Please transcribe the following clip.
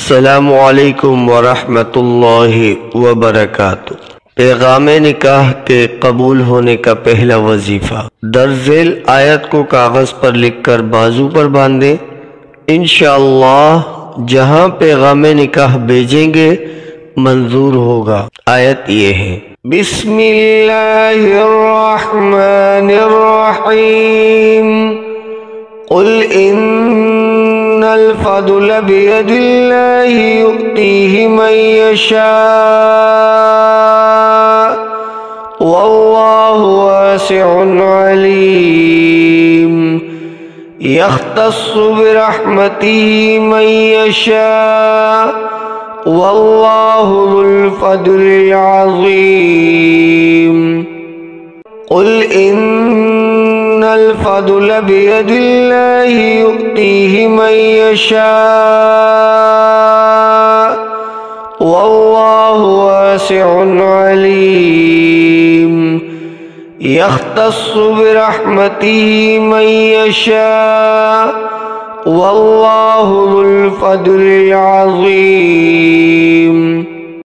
अस्सलामु अलैकुम वरहमतुल्लाहि वबरकातुह। पैगाम निकाह के कबूल होने का पहला वजीफा। दर्जेल आयत को कागज पर लिखकर बाजू पर बांधे। इंशाअल्लाह जहां पैगाम निकाह भेजेंगे मंजूर होगा। आयत ये है, बिस्मिल्लाहिर्रहमानिर्रहीम कुल इन्नल फदल बियदिल्लाहि युतीहि मन यशा वल्लाहु वासिउन अलीम यख्तस्सु बिरहमतिहि मन यशा वल्लाहु ज़ुल फ़द्लिल अज़ीम। कुल इन्नल फ़द्ल बियदिल्लाहि युतीहि मन यशा वल्लाहु वासिउन अलीम यख्तस्सु बिरहमतिहि मन यशा वल्लाहु ज़ुल फ़द्लिल अज़ीम।